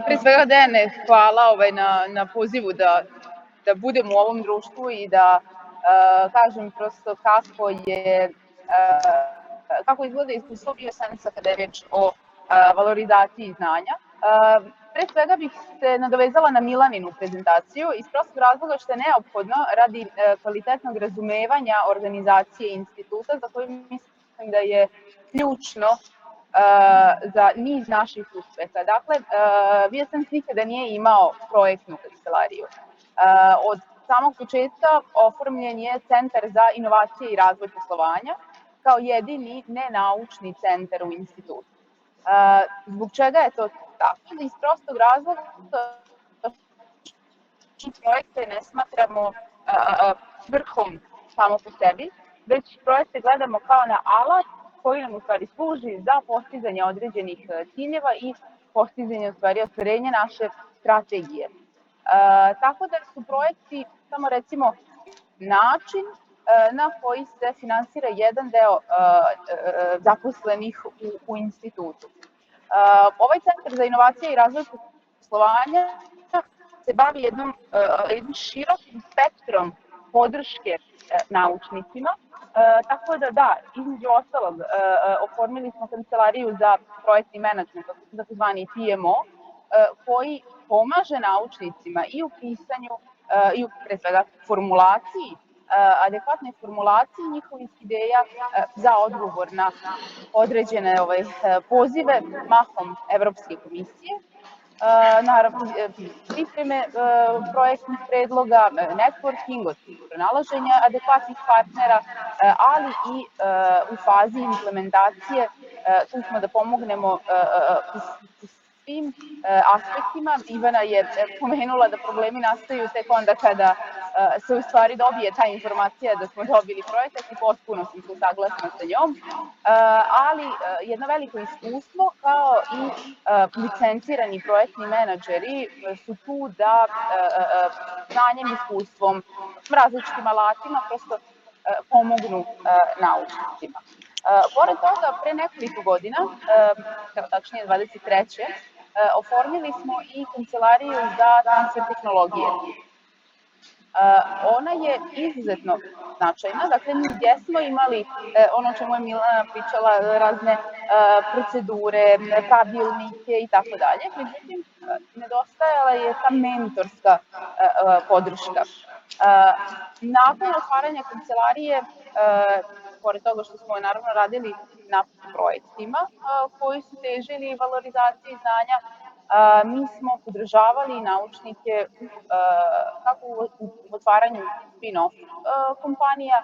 Pre svega, Dejane, hvala na pozivu da budem u ovom društvu i da kažem prosto kako izgleda iskustvo Biosensa kada je reč o valorizaciji znanja. Pre svega bih se nadovezala na Milaninu prezentaciju iz prostog razloga što je neophodno radi kvalitetnog razumevanja organizacije instituta za koju mislim da je ključno za niz naših uspeha. Dakle, Biosens nikada nije imao projektnu kancelariju. Od samog početka oformljen je Centar za inovacije i razvoj poslovanja kao jedini nenaučni centar u institutu. Zbog čega je to tako? Iz prostog razloga što projekte ne smatramo svrhom samo po sebi, već projekte gledamo kao na alat koji nam u stvari služi za postizanje određenih ciljeva i postizanje ostvarenja naše strategije. Tako da su projekti samo recimo način na koji se finansira jedan deo zaposlenih u institutu. Ovaj Centar za inovacije i razvoj poslovanja se bavi jednim širokim spektrom podrške naučnicima, tako da, između ostalog, oformili smo kancelariju za projektni menadžment, takozvani PMO, koji pomaže naučnicima i u pisanju i u pre svega formulaciji, adekvatnoj formulaciji njihovih ideja za odgovor na određene pozive mahom Evropske komisije, naravno pripreme projektnih predloga, networking, pronalaženja adekvatnih partnera, ali i u fazi implementacije tu smo da pomognemo u svim aspektima. Ivana je pomenula da problemi nastaju tek onda kada se u stvari dobije ta informacija da smo dobili projekat i potpuno sam tu saglasna sa njom, ali jedno veliko iskustvo kao i licencirani projektni menadžeri su tu da znanjem, iskustvom, različitim alatima prosto pomognu naučnicima. Pored toga, pre nekoliko godina, tačnije 23. oformili smo i kancelariju za transfer tehnologije. Ona je izuzetno značajna, dakle mi jesmo imali ono o čemu je Milana pričala, razne procedure, pravilnike i tako dalje, međutim nedostajala je ta mentorska podrška. Nakon otvaranja kancelarije, pored toga što smo naravno radili na projektima koji su težili valorizaciji znanja, mi smo podržavali naučnike kako u otvaranju spin-off kompanija,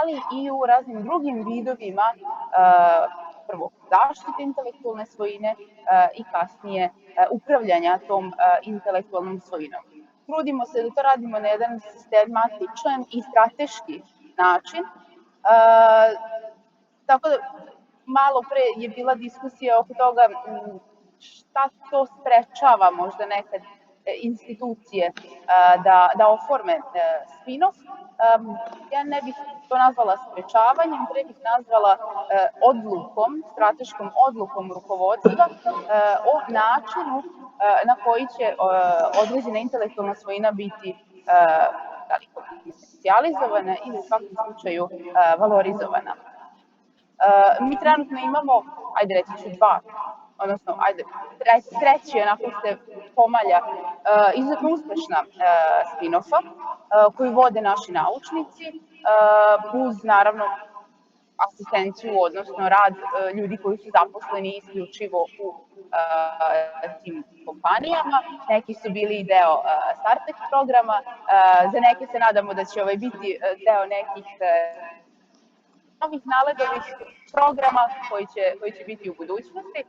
ali i u raznim drugim vidovima prvo zaštite intelektualne svojine i kasnije upravljanja tom intelektualnom svojinom. Trudimo se da to radimo na jedan sistematičan i strateški način. Tako da malo pre je bila diskusija oko toga šta to sprečava možda nekad institucije da oforme spin-off. Ja ne bih to nazvala sprečavanjem, pre bih nazvala odlukom, strateškom odlukom rukovodstva o načinu na koji će određena intelektualna svojina biti specijalizovana ili u svakom slučaju valorizovana. Mi trenutno imamo, reći ću treći onako se pomalja, izuzetno uspešna spin-offa koju vode naši naučnici uz naravno asistenciju, odnosno rad ljudi koji su zaposleni isključivo u tim kompanijama. Neki su bili deo Startech programa, za neke se nadamo da će biti deo nekih novih naledovih programa koji će biti u budućnosti,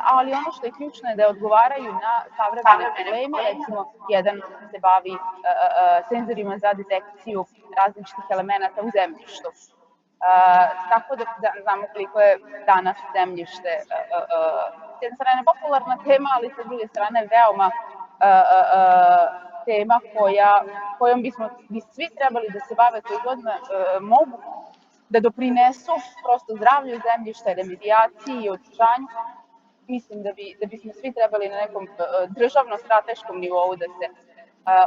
ali ono što je ključno je da odgovaraju na savremene probleme. Recimo, jedan se bavi senzorima za detekciju različitih elemenata u zemljištu. Tako da znamo koliko je danas zemljište s jedne strane popularna tema, ali sa druge strane veoma tema kojom bi svi trebali da se bave, koji god mogu da doprinesu prosto zdravlju zemljišta, remedijaciji i održanju mislim da bismo svi trebali na nekom državno-strateškom nivou da se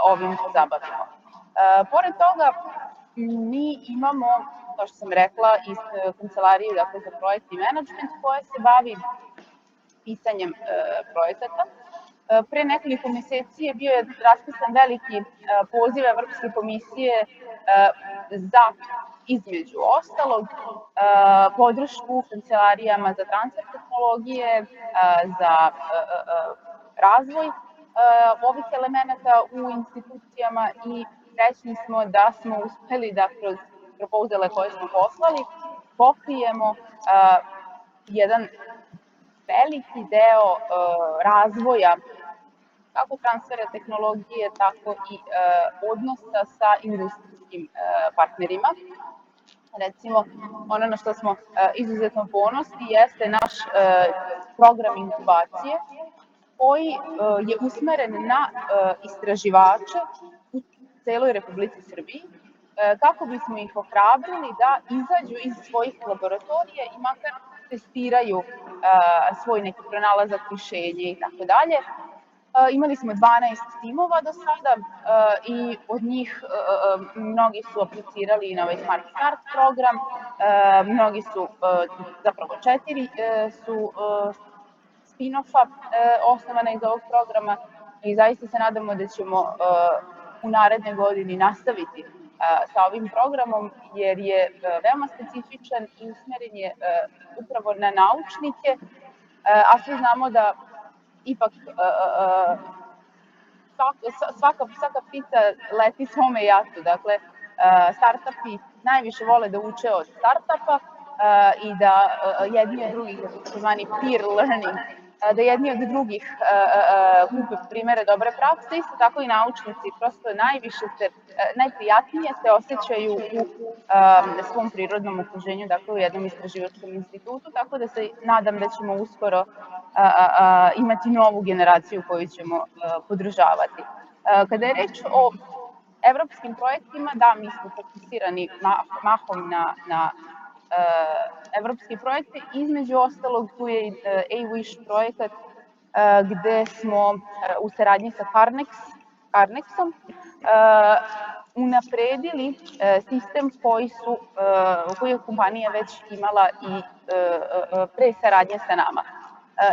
ovim pozabavimo. Pored toga, mi imamo, kao što sam rekla, i kancelariju za projektni menadžment koja se bavi pisanjem projekata. Pre nekoliko meseci je bio raspisan veliki poziv Evropske komisije za, između ostalog, podršku kancelarijama za transfer tehnologije, za razvoj ovih elemenata u institucijama i srećni smo da smo uspeli da kroz propozale koje smo poslali pokrijemo jedan veliki deo razvoja kako transfera tehnologije, tako i odnosa sa industrijskim partnerima. Recimo, ono na što smo izuzetno ponosni jeste naš program inkubacije koji je usmeren na istraživače u celoj Republici Srbiji, kako bismo ih ohrabrili da izađu iz svojih laboratorija i makar testiraju svoj neki pronalazak, rešenje i tako dalje. Imali smo 12 timova do sada i od njih mnogi su aplicirali na ovaj Smart Start program, mnogi su, zapravo 4 su spin-offa osnovana iz ovog programa i zaista se nadamo da ćemo u naredne godini nastaviti sa ovim programom, jer je veoma specifičan i usmeren je upravo na naučnike, a svi znamo da ipak svaka ptica leti svome jatu. Dakle, startupi najviše vole da uče od startupa i da jedni od drugih, takozvani peer learning, da jedni od drugih kupe primere dobre prakse, isto tako i naučnici prosto najprijatnije se osjećaju u svom prirodnom okruženju, dakle u jednom istraživačkom institutu, tako da se nadam da ćemo uskoro imati novu generaciju koju ćemo podržavati. Kada je reč o evropskim projektima, da, mi smo fokusirani mahom na evropske projekte. Između ostalog, tu je A-Wish projekat gde smo u saradnji sa Carnexom unapredili sistem koji je kompanija već imala i pre saradnje sa nama.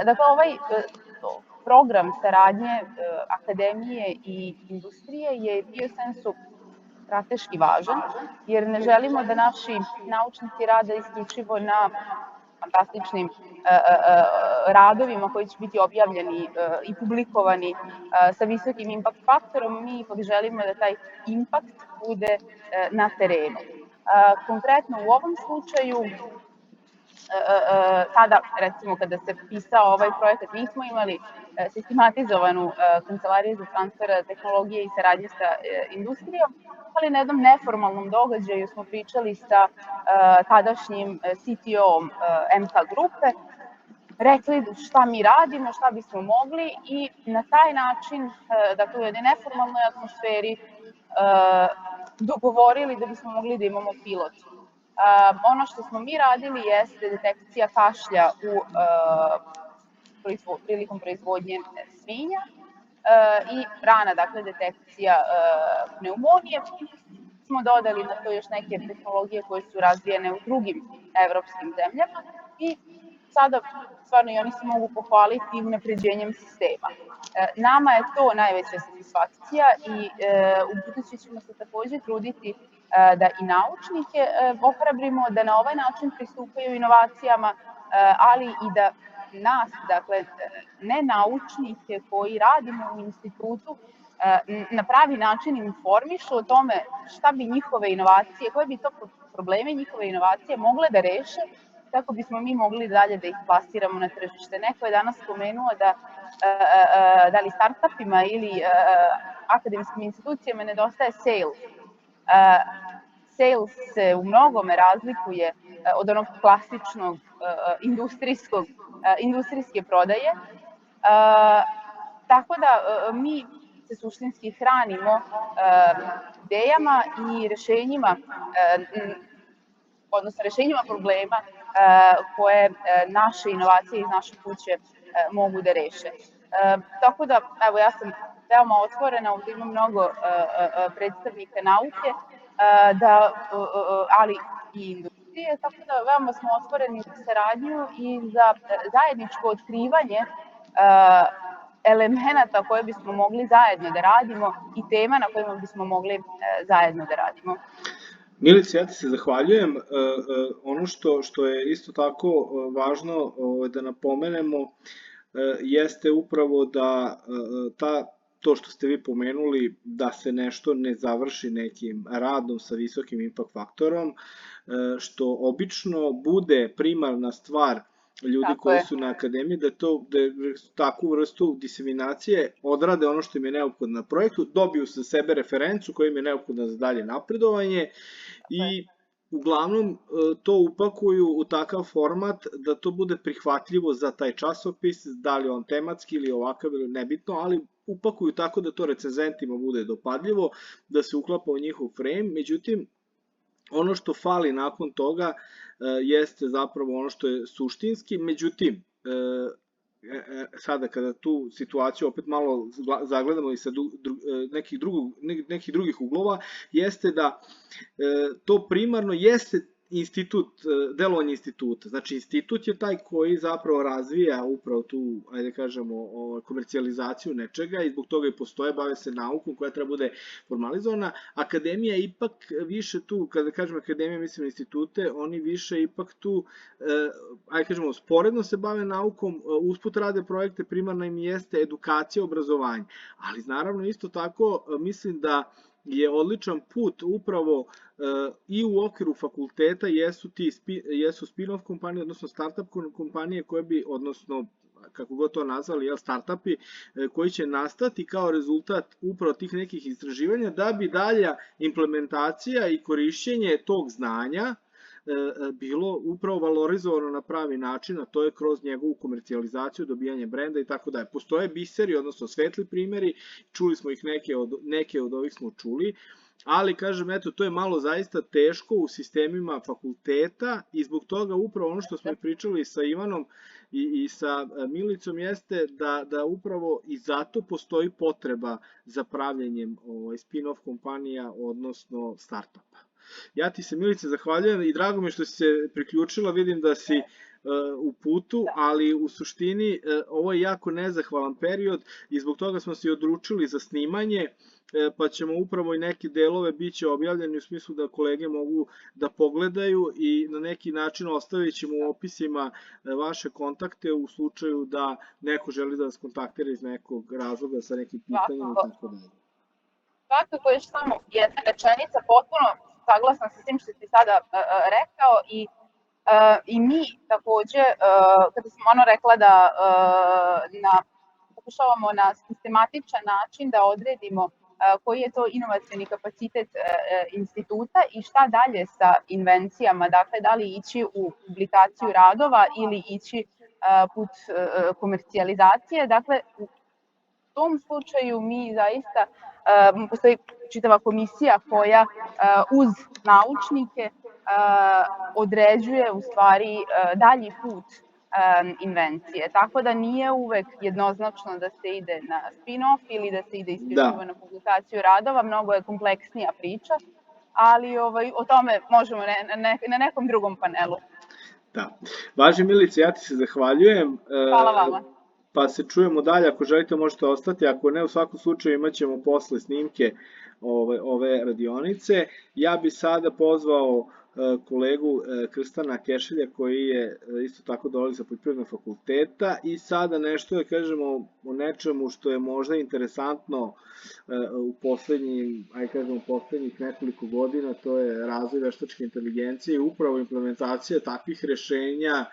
Dakle, ovaj program saradnje akademije i industrije je bio sensu strateški važan, jer ne želimo da naši naučnici rade isključivo na fantastičnim radovima koji će biti objavljeni i publikovani sa visokim impact faktorom. Mi ipak želimo da taj impact bude na terenu. Konkretno u ovom slučaju, tada, recimo, kada se pisao ovaj projekat, nismo imali sistematizovanu kancelariju za transfer tehnologije i saradnje sa industrijom, ali na jednom neformalnom događaju smo pričali sa tadašnjim CTO-om MK grupe, rekli šta mi radimo, šta bismo mogli i na taj način, dakle u jednoj neformalnoj atmosferi, dogovorili da bismo mogli da imamo pilot. Ono što smo mi radili jeste detekcija kašlja prilikom proizvodnje svinja i rana, dakle detekcija pneumonije. Smo dodali na to još neke tehnologije koje su razvijene u drugim evropskim zemljama i sada stvarno i oni se mogu pohvaliti unapređenjem sistema. Nama je to najveća satisfakcija i u budući ćemo se takođe truditi da i naučnike ohrabrimo da na ovaj način pristupaju inovacijama, ali i da nas, dakle, ne naučnike koji radimo u institutu, na pravi način informišu o tome šta bi njihove inovacije, koje bi to probleme njihove inovacije mogle da reše, kako bismo mi mogli dalje da ih plasiramo na tržište. Neko je danas spomenuo da li startupima ili akademskim institucijama nedostaje sales. Sales se u mnogome razlikuje od onog klasičnog industrijske prodaje, tako da mi se suštinski hranimo idejama i rešenjima, odnosno rešenjima problema koje naše inovacije iz naše kuće mogu da reše. Tako da, evo, ja sam veoma otvorena, ovde ima mnogo predstavnika nauke, ali i industrije, tako da veoma smo otvoreni za saradnju i za zajedničko otkrivanje elemenata koje bismo mogli zajedno da radimo i tema na kojima bismo mogli zajedno da radimo. Milice, ja ti se zahvaljujem. Ono što je isto tako važno da napomenemo jeste upravo da to što ste vi pomenuli, da se nešto ne završi nekim radom sa visokim impact faktorom, što obično bude primarna stvar ljudi koji su na akademiji, da takvu vrstu diseminacije odrade ono što im je neophodno na projektu, dobiju sa sebe referencu koja im je neophodna za dalje napredovanje i uglavnom to upakuju u takav format da to bude prihvatljivo za taj časopis, da li on tematski ili ovakav ili nebitno, ali upakuju tako da to recenzentima bude dopadljivo, da se uklapa u njihov frame. Međutim, ono što fali nakon toga jeste zapravo ono što je suštinski. Međutim, sada kada tu situaciju opet malo zagledamo i sa nekih drugih uglova, jeste da to primarno jeste delovanje instituta. Znači, institut je taj koji zapravo razvija upravo tu, ajde kažemo, komercijalizaciju nečega i zbog toga i postoje, bave se naukom koja treba bude formalizovana. Akademija je ipak više tu, kada kažem akademija, mislim na institute, oni više ipak tu, ajde kažemo, sporedno se bave naukom, usput rade projekte, primarna im jeste edukacija, obrazovanje. Ali, naravno, isto tako, mislim da je odličan put upravo i u okviru fakulteta jesu spin-off kompanije, odnosno startup kompanije koje bi, odnosno kako god to nazvali, startupi koji će nastati kao rezultat upravo tih nekih istraživanja da bi dalja implementacija i korišćenje tog znanja bilo upravo valorizovano na pravi način, a to je kroz njegovu komercijalizaciju, dobijanje brenda i tako dalje. Postoje biseri, odnosno svetli primeri, čuli smo ih, neke od ovih smo čuli, ali kažem, eto, to je malo zaista teško u sistemima fakulteta i zbog toga upravo ono što smo pričali sa Ivanom i sa Milicom jeste da upravo i zato postoji potreba za pravljenjem spin-off kompanija, odnosno startupa. Ja ti se, Milice, zahvaljujem i drago mi što si se priključila, vidim da si u putu, ali u suštini ovo je jako nezahvalan period i zbog toga smo se odlučili za snimanje, pa ćemo upravo i neke delove biće objavljeni u smislu da kolege mogu da pogledaju i na neki način ostavit ćemo u opisima vaše kontakte u slučaju da neko želi da vas kontaktira iz nekog razloga sa nekim pitanjem i tako dalje. Svakako još samo jedna rečenica, potpuno saglasna sa svim što si sada rekao i mi takođe, kada sam rekla da pokušavamo na sistematičan način da odredimo koji je to inovacioni kapacitet instituta i šta dalje sa invencijama, dakle da li ići u publikaciju radova ili ići put komercijalizacije. Dakle, u tom slučaju mi zaista, postoji čitava komisija koja uz naučnike određuje u stvari dalji put invencije. Tako da nije uvek jednoznačno da se ide na spin-off ili da se ide isključivo na publikaciju radova, mnogo je kompleksnija priča, ali o tome možemo na nekom drugom panelu. Da. Važi, Milice, ja ti se zahvaljujem. Hvala vama. Pa se čujemo dalje, ako želite možete ostati, ako ne, u svakom slučaju imat ćemo posle snimke ove radionice. Ja bi sada pozvao kolegu Krstana Kešelja koji je isto tako dolazi sa poljoprivrednog fakulteta i sada nešto da kažemo o nečemu što je možda interesantno u poslednjih nekoliko godina, to je razvoj veštačke inteligencije i upravo implementacija takvih rešenja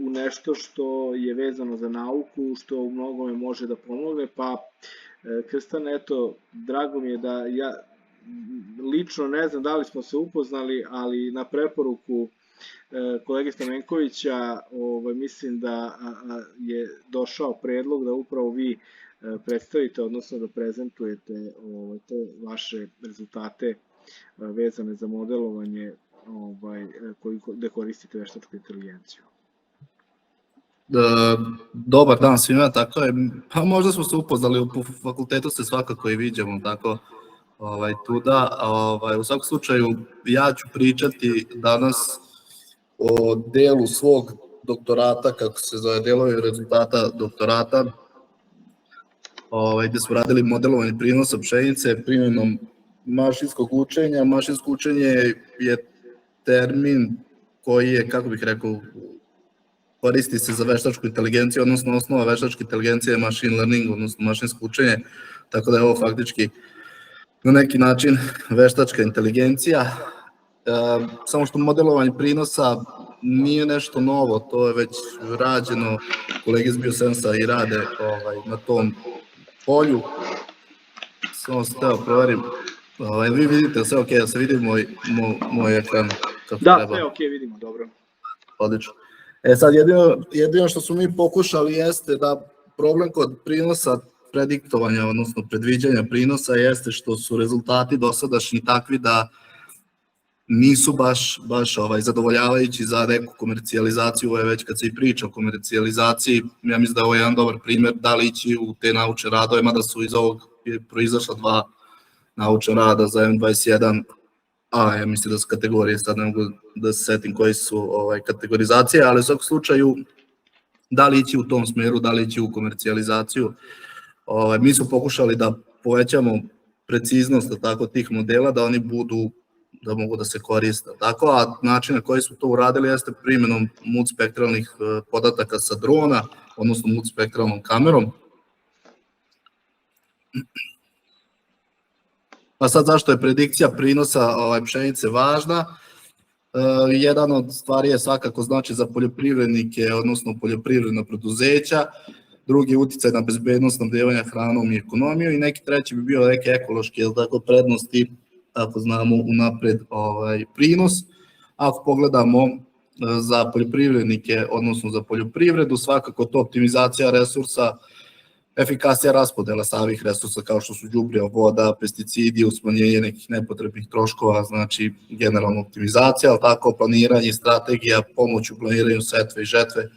u nešto što je vezano za nauku, što u mnogome može da pomogne, pa Krstan, eto, drago mi je da ja lično ne znam da li smo se upoznali, ali na preporuku kolege Stamenkovića mislim da je došao predlog da upravo vi predstavite, odnosno da prezentujete te vaše rezultate vezane za modelovanje gde koristite veštačku inteligenciju. Dobar dan svima, tako je. Pa možda smo se upoznali, po fakultetu se svakako i viđamo, tako tuda. U svakom slučaju, ja ću pričati danas o delu svog doktorata, kako se zove, delovi rezultata doktorata, gde smo radili modelovanje prinosa pšenice primjenom mašinskog učenja. Mašinsko učenje je termin koji je, kako bih rekao, koristi se za veštačku inteligenciju, odnosno osnova veštačke inteligencije je machine learning, odnosno mašinsko učenje, tako da je ovo faktički na neki način veštačka inteligencija. Samo što modelovanje prinosa nije nešto novo, to je već rađeno, kolege iz Biosensa i rade na tom polju. Samo se teo proverim, vi vidite sve ok, da se vidi moj ekran kako treba? Da, sve ok, vidimo, dobro. Odlično. Sad jedino što smo mi pokušali jeste da problem kod prinosa prediktovanja, odnosno predviđanja prinosa jeste što su rezultati dosadašnji takvi da nisu baš zadovoljavajući za neku komercijalizaciju. Ovo je već kad se i priča o komercijalizaciji, ja mislim da je ovo jedan dobar primer da li ići u te naučne radove, mada su iz ovog proizašla 2 naučna rada za M21, ja mislim da su kategorije, sad ne mogu da se setim koji su kategorizacije, ali u svakom slučaju da li ići u tom smeru, da li ići u komercijalizaciju. Mi smo pokušali da povećamo preciznost tih modela, da oni budu, da mogu da se koriste. Tako, a način na koji smo to uradili jeste primjenom multispektralnih podataka sa drona, odnosno multispektralnom kamerom. Pa sad zašto je predikcija prinosa pšenice važna? Jedan od stvari je svakako znači za poljoprivrednike, odnosno poljoprivredna preduzeća, drugi je uticaj na bezbednost snabdevanja hranom i ekonomiju i neki treći bi bio neke ekološke prednosti, ako znamo unapred prinos. Ako pogledamo za poljoprivrednike, odnosno za poljoprivredu, svakako to optimizacija resursa, efikasnija raspodela samih resursa kao što su đubrivo, voda, pesticidi, smanjenje nekih nepotrebnih troškova, znači generalna optimizacija, ali tako planiranje, strategija, pomoć u planiranju setve i žetve,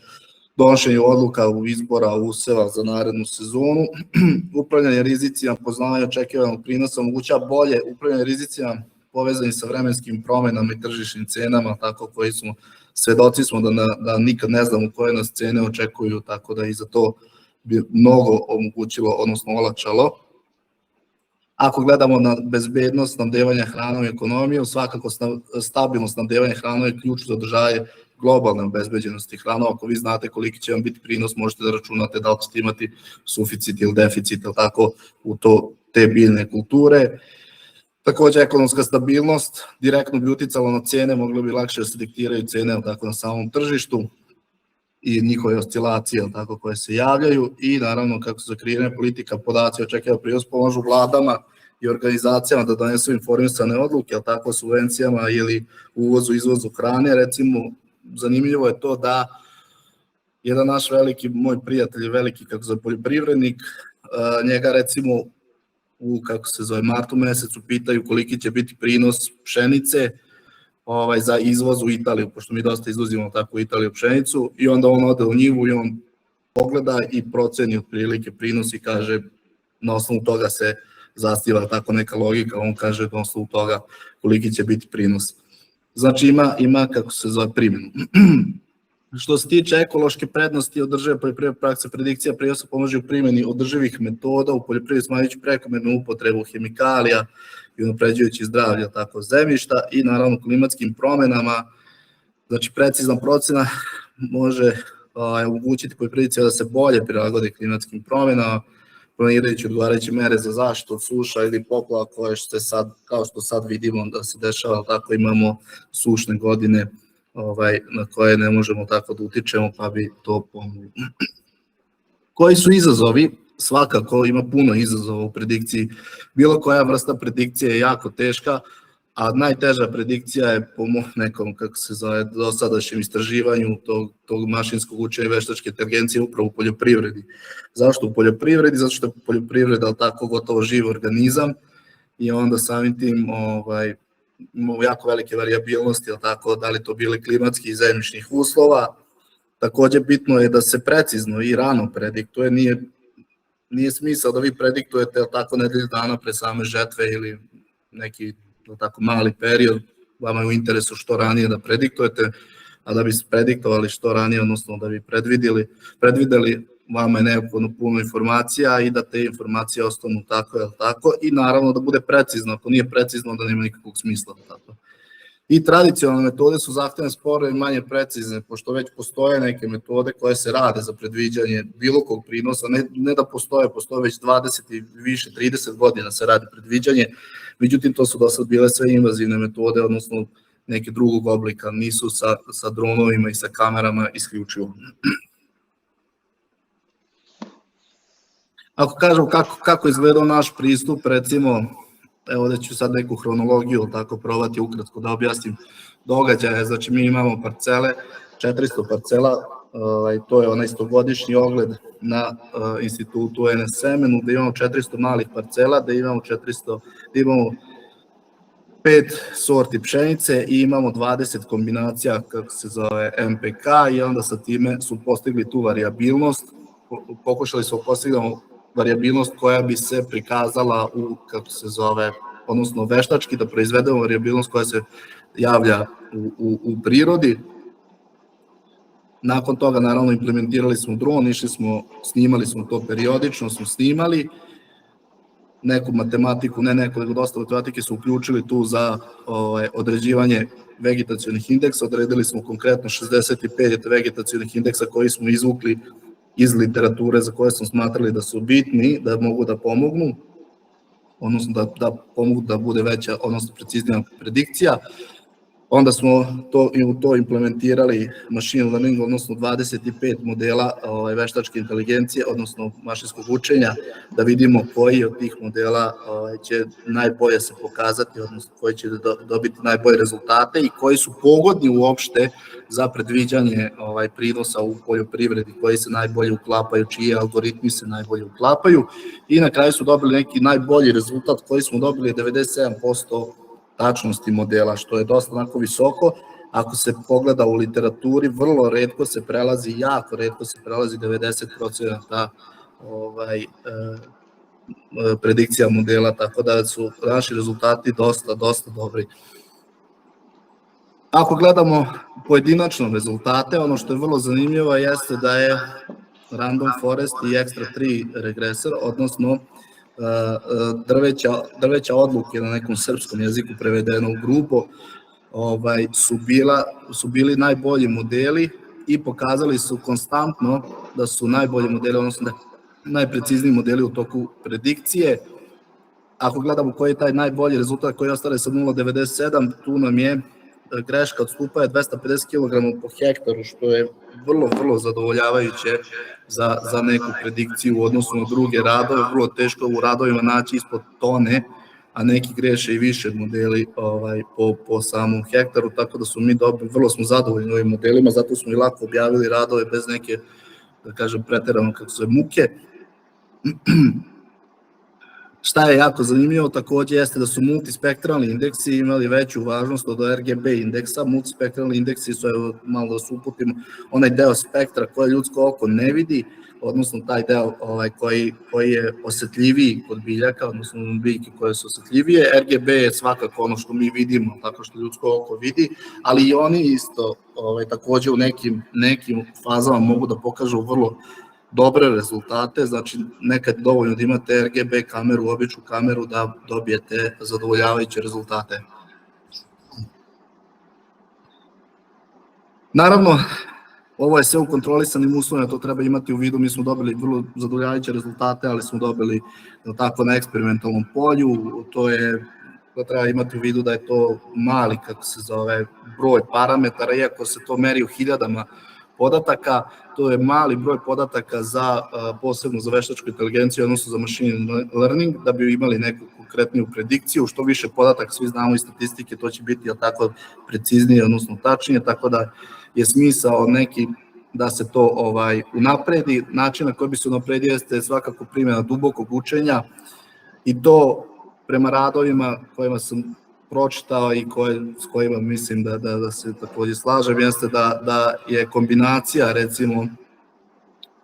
donošenje odluka u izbora useva za narednu sezonu, upravljanje rizicima, poznavanje očekivanog prinosa, omogućava bolje upravljanje rizicima povezani sa vremenskim promenama i tržišnim cenama, tako koji smo svedoci smo da nikad ne znamo koje nas cene očekuju, tako da i za to bi mnogo omogućilo, odnosno olakšalo. Ako gledamo na bezbednost snabdevanja hranom i ekonomiju, svakako stabilno snabdevanje hranom je ključ za održavanje globalne obezbeđenosti hranom. Ako vi znate koliki će vam biti prinos, možete da računate da li ćete imati suficit ili deficit, ili tako, u te biljne kulture. Takođe, ekonomska stabilnost direktno bi uticala na cene, moglo bi lakše da se diktiraju cene tako na samom tržištu i njihove oscilacije koje se javljaju i naravno kako se kreirana politika, podaci očekivani prinos pomažu vladama i organizacijama da donesu informisane odluke, tako subvencijama ili uvozu, izvozu hrane. Recimo, zanimljivo je to da jedan naš veliki, moj prijatelj, veliki kako se poljoprivrednik, njega recimo u martu mesecu pitaju koliki će biti prinos pšenice za izvoz u Italiju, pošto mi dosta izvozimo tako u Italiju pšenicu, i onda on ode u njivu i on pogleda i proceni otprilike prinos i kaže, na osnovu toga se zasniva tako neka logika, on kaže na osnovu toga koliki će biti prinos. Znači ima primjenu. Što se tiče ekološke prednosti održive poljoprivredne prakse, predikcija prinosa pomaže u primjeni održivih metoda u poljoprivredi smanjujući prekomernu upotrebu hemikalija i unapređujući zdravlje zemljišta i naravno klimatskim promenama. Znači precizna procena može omogućiti poljoprivrednicima da se bolje prilagode klimatskim promenama, planirajući odgovarajuće mere za zaštitu od suša ili poplava koje kao što sad vidimo da se dešava, tako imamo sušne godine na koje ne možemo tako da utičemo, pa bi to pomoglo. Koji su izazovi? Svakako ima puno izazova u predikciji. Bilo koja vrsta predikcije je jako teška, a najteža predikcija je po nekom, dosadašnjem istraživanju tog mašinskog učenja i veštačke inteligencije upravo u poljoprivredi. Zašto u poljoprivredi? Zato što je poljoprivreda tako gotovo živ organizam i onda samim tim imamo jako velike varijabilnosti, da li to bili klimatski i zemljišnih uslova, Takođe bitno je da se precizno i rano prediktuje, nije smisao da vi prediktujete tako nedelju dana pre same žetve ili neki tako mali period, vama je u interesu što ranije da prediktujete, a da bi prediktovali što ranije, odnosno da bi predvideli, vama je neophodno puno informacija i da te informacije ostanu tako i naravno da bude precizno, ako nije precizno onda nema nikakvog smisla. Tako. I tradicionalne metode su zahtevne, spore i manje precizne, pošto već postoje neke metode koje se rade za predviđanje bilo kog prinosa, ne da postoje već 20 i više, 30 godina se radi predviđanje, međutim to su do sad bile sve invazivne metode, odnosno neke drugog oblika, nisu sa dronovima i sa kamerama isključivo. Ako kažem kako izgledao naš pristup, recimo, evo ovde ću sad neku hronologiju tako probati ukratko da objasnim događaje, znači mi imamo parcele, 400 parcela, to je onaj 100-godišnji ogled na institutu NS Semenu, da imamo 400 malih parcela, da imamo 5 sorti pšenice i imamo 20 kombinacija, kako se zove, MPK i onda sa time su postigli tu variabilnost, pokušali smo postignemo variabilnost koja bi se prikazala u, kako se zove, odnosno veštački da proizvedemo variabilnost koja se javlja u prirodi. Nakon toga naravno implementirali smo dron, snimali smo to periodično, smo snimali, neku matematiku, nego dosta matematike su uključili tu za određivanje vegetacionih indeksa, odredili smo konkretno 65 vegetacionih indeksa koji smo izvukli iz literature za koje smo smatrali da su bitni, da mogu da pomognu, odnosno da pomogu da bude veća, odnosno preciznija predikcija. Onda smo to implementirali machine learning, odnosno 25 modela veštačke inteligencije, odnosno mašinskog učenja, da vidimo koji od tih modela će najbolje se pokazati, odnosno koji će dobiti najbolje rezultate i koji su pogodni uopšte za predviđanje prinosa u poljoprivredi, koji se najbolje uklapaju, čiji algoritmi se najbolje uklapaju. I na kraju su dobili neki najbolji rezultat koji smo dobili 97% tačnosti modela, što je dosta onako visoko. Ako se pogleda u literaturi, vrlo retko se prelazi 90% predikcija modela, tako da su naši rezultati dosta dobri. Ako gledamo pojedinačno rezultate, ono što je vrlo zanimljivo jeste da je Random Forest i Extra3 regresor, odnosno drveća odluke na nekom srpskom jeziku prevedeno grubo, su bili najbolji modeli i pokazali su konstantno da su najbolji modeli, odnosno najprecizniji modeli u toku predikcije. Ako gledamo koji je taj najbolji rezultat koji ostane sa 0,97, tu nam je greška odstupaja 250 kg po hektaru, što je vrlo zadovoljavajuće za neku predikciju u odnosu na druge radove. Vrlo teško u radovima naći ispod tone, a neki greše i više modeli po samom hektaru, tako da smo mi vrlo smo zadovoljni ovim modelima, zato smo i lako objavili radove bez neke, da kažem, preterano kako se muke. Šta je jako zanimljivo takođe jeste da su multispektralni indeksi imali veću važnost od RGB indeksa. Multispektralni indeksi su, malo da se uputimo, onaj deo spektra koje ljudsko oko ne vidi, odnosno taj deo koji je osetljiviji kod biljaka, odnosno biljke koje su osetljivije. RGB je svakako ono što mi vidimo, tako što ljudsko oko vidi, ali i oni isto takođe u nekim fazama mogu da pokažu vrlo dobre rezultate, znači nekad dovoljno da imate RGB kameru, običnu kameru da dobijete zadovoljavajuće rezultate. Naravno, ovo je sve u kontrolisanim uslovima, to treba imati u vidu, mi smo dobili vrlo zadovoljavajuće rezultate, ali smo dobili tako na eksperimentalnom polju, to treba imati u vidu da je to mali, kako se zove, broj parametara, iako se to meri u hiljadama podataka, to je mali broj podataka posebno za veštačku inteligenciju, odnosno za machine learning, da bi imali neku konkretniju predikciju. Što više podataka, svi znamo iz statistike, to će biti tako preciznije, odnosno tačnije, tako da je smisao neki da se to unapredi. Način na koji bi se unapredio jeste svakako primjena dubokog učenja i to prema radovima kojima sam pročitao i s kojima mislim da se takođe slažem, jeste da je kombinacija, recimo,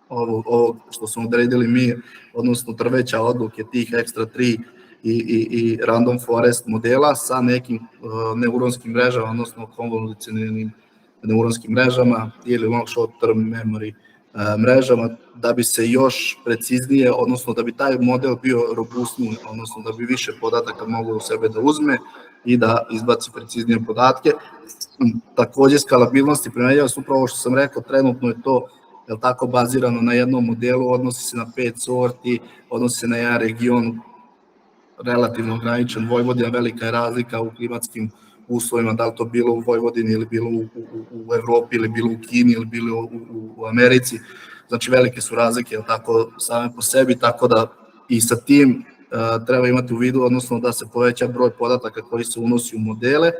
ovo što smo odredili mi, odnosno drveća odluke tih Extra 3 i Random Forest modela sa nekim neuronskim mrežama, odnosno konvolucionalnim neuronskim mrežama ili long short term memory mrežama, da bi se još preciznije, odnosno da bi taj model bio robustniji, odnosno da bi više podataka moglo u sebe da uzme i da izbaci preciznije podatke. Takođe, skalabilnost i primenjivost, upravo ovo što sam rekao, trenutno je to tako bazirano na jednom modelu, odnosi se na 5 sorti, odnosi se na jedan region relativno ograničen, Vojvodina, velika je razlika u klimatskim uslovima, da li to bilo u Vojvodini ili bilo u Evropi ili bilo u Kini ili bilo u Americi, znači velike su razlike tako same po sebi, tako da i sa tim treba imati u vidu, odnosno da se poveća broj podataka koji se unosi u modele.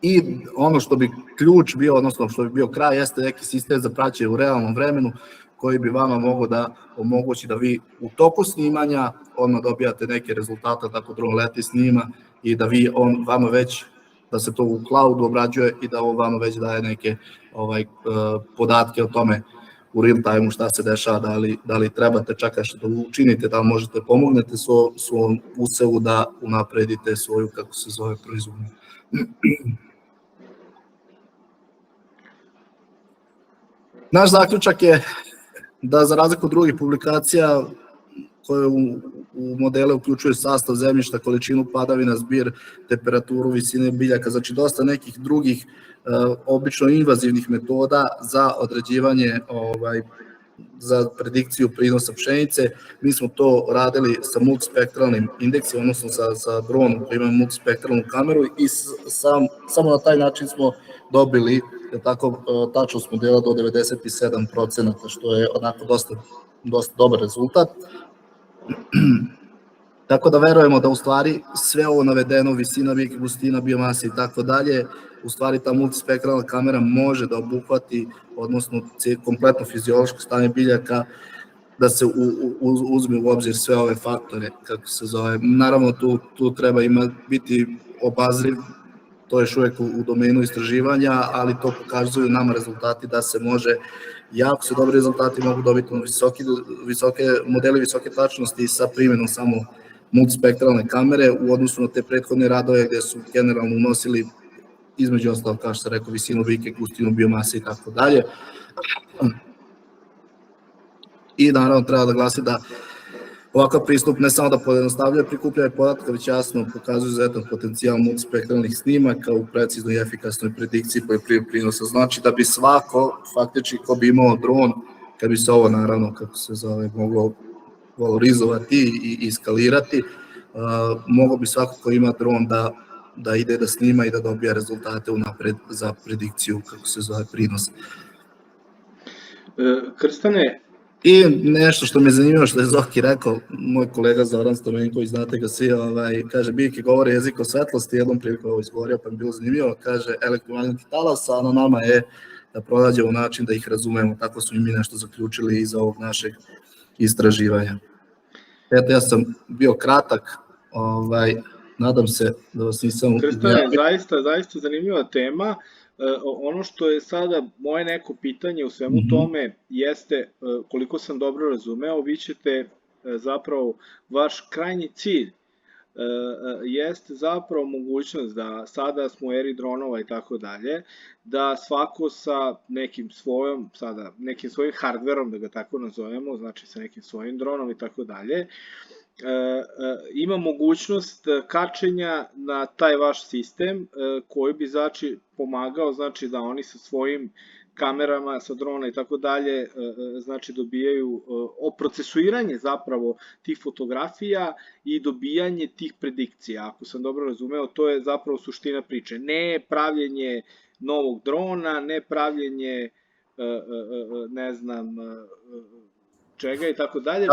I ono što bi ključ bio, odnosno što bi bio kraj, jeste neki sistem za praćenje u realnom vremenu koji bi vama mogao da omogući da vi u toku snimanja odmah dobijate neke rezultate, tako dron leti snima i da vama već, da se to u cloudu obrađuje i da on vama već daje neke podatke o tome u real time-u šta se dešava, da li trebate čak nešto da učinite, da li možete pomognete svom usevu da unapredite svoju, kako se zove, proizvodnju. Naš zaključak je da za razliku od drugih publikacija koje u modele uključuju sastav zemljišta, količinu padavina, zbir, temperaturu, visine biljaka, znači dosta nekih drugih obično invazivnih metoda za određivanje, za predikciju prinosa pšenice. Mi smo to radili sa multispektralnim indeksima, odnosno sa dronom koji ima multispektralnu kameru i samo na taj način smo dobili tačnost modela do 97%, što je onako dosta dobar rezultat. Tako da verujemo da u stvari sve ovo navedeno, visina biljke, gustina, biomase i tako dalje, u stvari ta multispektralna kamera može da obuhvati, odnosno kompletno fiziološko stanje biljaka, da se uzme u obzir sve ove faktore, kako se zove. Naravno, tu treba biti obazriv, to je još uvek u domenu istraživanja, ali to pokazuju nama rezultati da se može, jako se dobri rezultati mogu dobiti na modeli visoke tačnosti sa primjenom samo multispektralne kamere u odnosu na te prethodne radove gde su generalno unosili između ostalog, kao što sam rekao, visinu biljke, gustinu, biomase i tako dalje. I naravno treba da glasi da ovakav pristup ne samo da pojednostavljuje prikupljanje podataka, već jasno pokazuje izuzetan potencijal multispektralnih snimaka u preciznoj i efikasnoj predikciji poljoprivrednog prinosa. Znači da bi svako, faktički ko bi imao dron, kad bi se ovo naravno, kako se zove, moglo valorizovati i skalirati, mogao bi svako ko ima dron da ide da snima i da dobija rezultate unapred za predikciju, kako se zove, prinosa. Krstane, i nešto što me zanimljivo što je Zoki rekao, moj kolega Zoran Stomenković, znate ga svi, kaže biljke govore jezik o svetlosti, jednom priliku ovo izgovorio pa mi bilo zanimljivo, kaže elektromagnetnih talasa, a na nama je da pronađemo način da ih razumemo, tako smo i mi nešto zaključili iz ovog našeg istraživanja. Eto, ja sam bio kratak, nadam se da vas nisam... Krstane, zaista zanimljiva tema. Ono što je sada moje neko pitanje u svemu tome jeste, koliko sam dobro razumeo, vi ćete zapravo, vaš krajnji cilj jeste zapravo mogućnost da sada smo u eri dronova i tako dalje, da svako sa nekim svojim hardverom, da ga tako nazovemo, znači sa nekim svojim dronom i tako dalje, ima mogućnost kačenja na taj vaš sistem koji bi pomagao da oni sa svojim kamerama, sa drona i tako dalje, dobijaju procesuiranje zapravo tih fotografija i dobijanje tih predikcija. Ako sam dobro razumeo, to je zapravo suština priče. Ne pravljenje novog drona, ne pravljenje ne znam čega i tako dalje,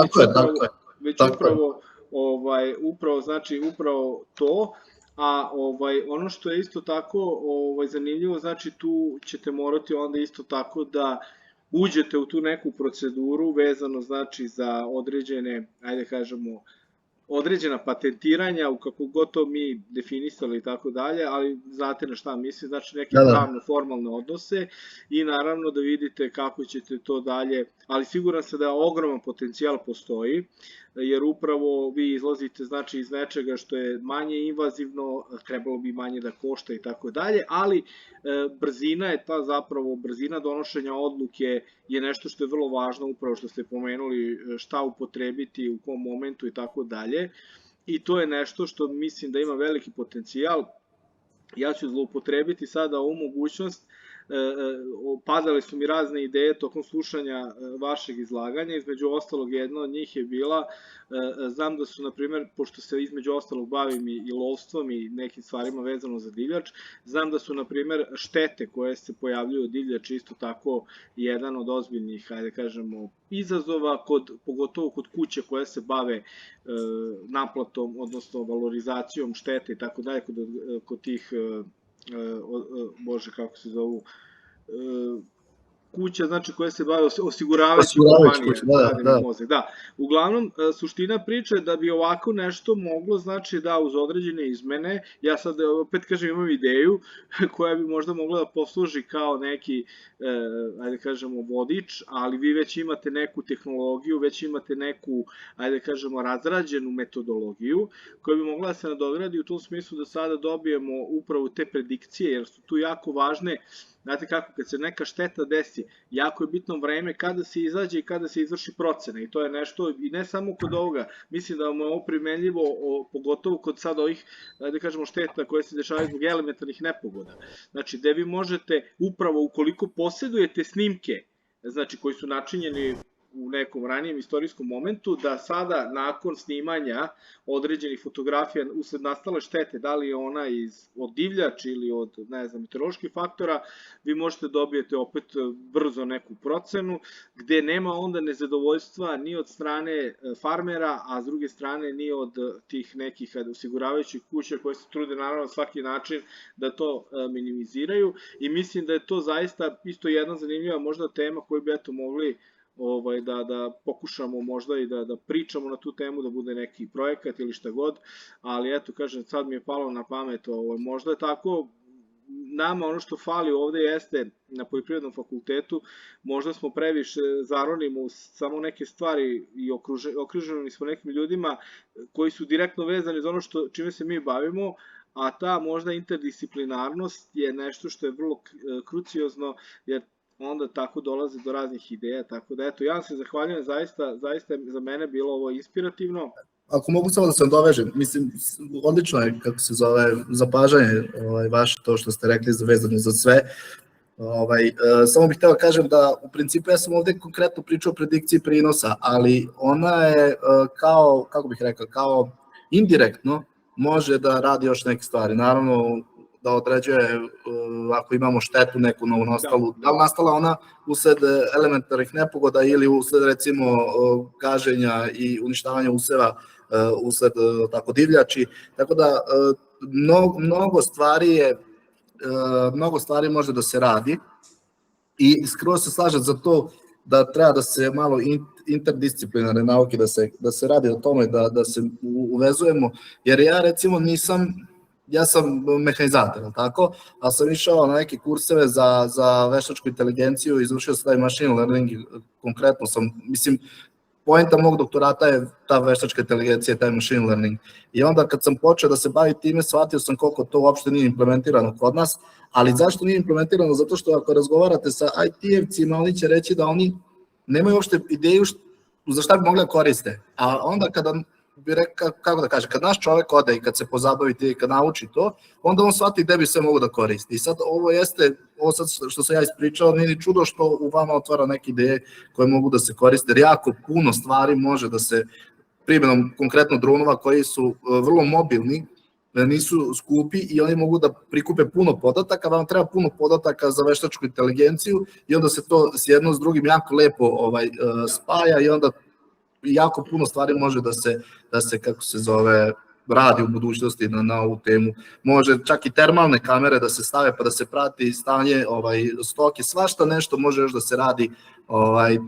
već upravo to. A ono što je isto tako zanimljivo, tu ćete morati onda isto tako da uđete u tu neku proceduru vezano za određene, ajde kažemo, određena patentiranja, u kako god to mi definisali i tako dalje, ali znate na šta mislim, znači neke pravno-formalne odnose i naravno da vidite kako ćete to dalje, ali siguran sam da ogroman potencijal postoji, jer upravo vi izlazite znači iz nečega što je manje invazivno, trebalo bi manje da košta i tako dalje, ali brzina je ta zapravo, brzina donošenja odluke je nešto što je vrlo važno, upravo što ste pomenuli šta upotrebiti, u kom momentu i tako dalje. I to je nešto što mislim da ima veliki potencijal. Ja ću zloupotrebiti sada ovu mogućnost, padale su mi razne ideje tokom slušanja vašeg izlaganja, između ostalog jedna od njih je bila, znam da su, na primjer, pošto se između ostalog bavim i lovstvom i nekim stvarima vezano za divljač, znam da su, na primjer, štete koje se pojavljuju od divljači isto tako jedan od ozbiljnih, ajde kažemo, izazova, pogotovo kod kuće koje se bave naplatom, odnosno valorizacijom štete i tako dalje, kod tih bože kako se zovu kuća, znači koje se bave osiguravajući kompanije. Da. Uglavnom, suština priče je da bi ovako nešto moglo, znači da uz određene izmene, ja sad opet kažem imam ideju koja bi možda mogla da posluži kao neki, ajde kažemo, vodič, ali vi već imate neku tehnologiju, već imate neku, ajde kažemo, razrađenu metodologiju koja bi mogla da se nadogradi u tom smislu da sada dobijemo upravo te predikcije, jer su tu jako važne. Znate kako, kad se neka šteta desi, jako je bitno vreme kada se izađe i kada se izvrši procena i to je nešto, i ne samo kod ovoga, mislim da vam je ovo primenljivo, pogotovo kod sad ovih, da kažemo, šteta koje se dešavaju zbog elementarnih nepogoda. Znači, gde vi možete upravo, ukoliko posjedujete snimke, znači koji su načinjeni u nekom ranijem istorijskom momentu, da sada nakon snimanja određenih fotografija usled nastale štete, da li je ona od divljači ili od, ne znam, meteoroloških faktora, vi možete dobijete opet brzo neku procenu, gde nema onda nezadovoljstva ni od strane farmera, a s druge strane ni od tih nekih osiguravajućih kuća koje se trude naravno svaki način da to minimiziraju i mislim da je to zaista isto jedna zanimljiva možda tema koju bi eto mogli da pokušamo možda i da pričamo na tu temu, da bude neki projekat ili šta god, ali eto, kažem, sad mi je palo na pamet, možda je tako, nama ono što fali ovde jeste na poljoprivrednom fakultetu, možda smo previše zaronimo u samo neke stvari i okruženi smo nekim ljudima koji su direktno vezani za ono čime se mi bavimo, a ta možda interdisciplinarnost je nešto što je vrlo kruciozno, jer onda tako dolaze do raznih ideja, tako da eto, ja se zahvaljujem, zaista je za mene bilo ovo inspirativno. Ako mogu samo da se dovežem, mislim, odlično je, kako se zove, zapažanje vaše, to što ste rekli, vezano za sve. Samo bih hteo da kažem da, u principu, ja sam ovde konkretno pričao o predikciji prinosa, ali ona je kao, kako bih rekao, kao indirektno može da radi još neke stvari. Naravno, da određuje ako imamo štetu neku novonastalu, da li nastala ona usled elementarnih nepogoda ili usled recimo gaženja i uništavanja useva usled tako divljači, tako da mnogo stvari može da se radi i skroz se slažem za to da treba da se malo interdisciplinarne nauke, da se radi o tome, da se uvezujemo, jer ja recimo ja sam mehanizator, tako? Ali sam išao na neke kurseve za veštačku inteligenciju, izvršio sam taj machine learning, konkretno sam, mislim, poenta mog doktorata je ta veštačka inteligencija, taj machine learning. I onda kad sam počeo da se bavim time, shvatio sam koliko to uopšte nije implementirano kod nas, ali zašto nije implementirano? Zato što ako razgovarate sa IT-evcima, oni će reći da oni nemaju uopšte ideju za šta bi mogli da koriste. A onda kada kako da kažem, kad naš čovek ode i kad se pozabavi i kad nauči to, onda on shvati gde bi sve mogu da koristi. I sad ovo sad što sam ja ispričao, nije ni čudo što u vama otvara neke ideje koje mogu da se koriste, jer jako puno stvari može da se, primjenom konkretno dronova koji su vrlo mobilni, nisu skupi i oni mogu da prikupe puno podataka, vam treba puno podataka za veštačku inteligenciju i onda se to s jedno s drugim jako lepo spaja i onda jako puno stvari može da se kako se zove, radi u budućnosti na ovu temu. Može čak i termalne kamere da se stave pa da se prati stanje stoke, svašta nešto može još da se radi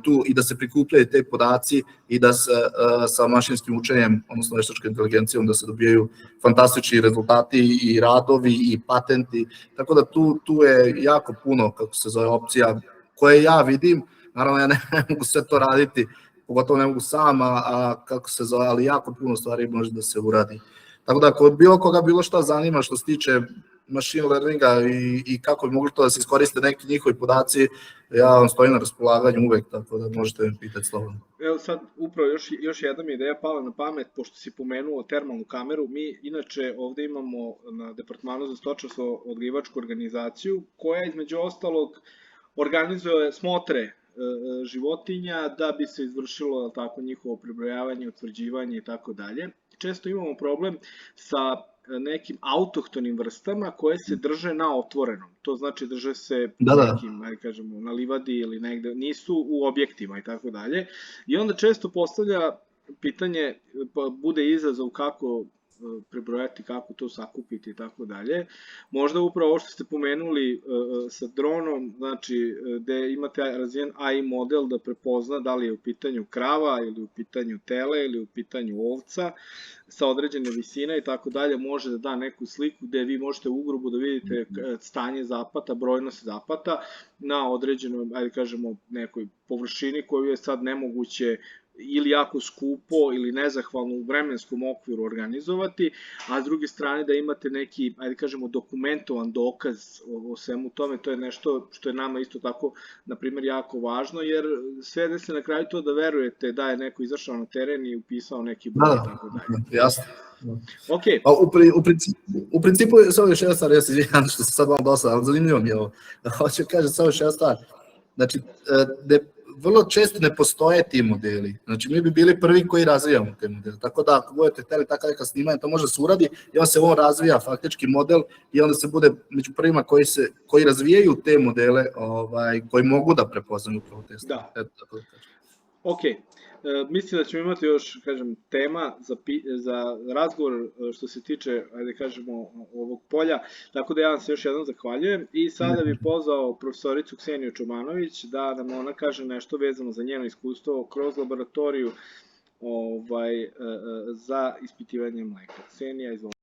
tu i da se prikupljaju te podaci i da se sa mašinskim učenjem, odnosno veštačkom inteligencijom, da se dobijaju fantastični rezultati i radovi i patenti, tako da tu je jako puno, kako se zove, opcija koje ja vidim. Naravno ja ne mogu sve to raditi, pogotovo ne mogu sam, kako se zove, ali jako puno stvari može da se uradi. Tako da ako bilo koga bilo šta zanima što se tiče machine learninga i kako bi mogli to da se iskoriste neki njihovi podaci, ja vam stojim na raspolaganju uvek, tako da možete me pitati slobodno. Evo sad, upravo još jedna mi ideja pala na pamet, pošto si pomenuo termalnu kameru. Mi inače ovde imamo na Departmanu za stočarstvo odgajivačku organizaciju koja između ostalog organizuje smotre životinja da bi se izvršilo tako njihovo prebrojavanje, utvrđivanje i tako dalje. Često imamo problem sa nekim autohtonim vrstama koje se drže na otvorenom. To znači drže se nekim, ajde kažemo, na livadi ili negde, nisu u objektima i tako dalje. I onda često postavlja pitanje, bude izazov kako prebrojati, kako to sakupiti i tako dalje. Možda upravo ovo što ste pomenuli sa dronom, znači gde imate razvijen AI model da prepozna da li je u pitanju krava ili u pitanju tele ili u pitanju ovca sa određene visine i tako dalje, može da da neku sliku gde vi možete ugrubo da vidite stanje zapata, brojnost zapata na određenoj, ajde kažemo, nekoj površini koju je sad nemoguće ili jako skupo ili nezahvalno u vremenskom okviru organizovati, a s druge strane da imate neki, ajde kažemo, dokumentovan dokaz o svemu tome. To je nešto što je nama isto tako, na primjer, jako važno, jer svede se na kraju to da verujete da je neko izašao na teren i upisao neki broj i tako dalje. Jasno. Ok. U principu, samo još jedna stvar, ja se izvinjam što se sad malo dosta, ali zanimljivo mi je ovo. Hoću kažem samo još jedna stvar. Znači, vrlo često ne postoje ti modeli. Znači, mi bi bili prvi koji razvijamo te modele. Tako da, ako budete hteli tako neka snimanja, to može da se uradi i onda se on razvija faktički model i onda se bude među prvima koji razvijaju te modele koji mogu da prepoznaju upravo te stvari. Da. Ok. Mislim da ćemo imati još, kažem, tema za razgovor što se tiče, ajde kažemo, ovog polja, tako da ja vam se još jednom zahvaljujem i sada bih pozvao profesoricu Kseniju Čobanović da nam ona kaže nešto vezano za njeno iskustvo kroz laboratoriju za ispitivanje mleka. Ksenija, izvolite.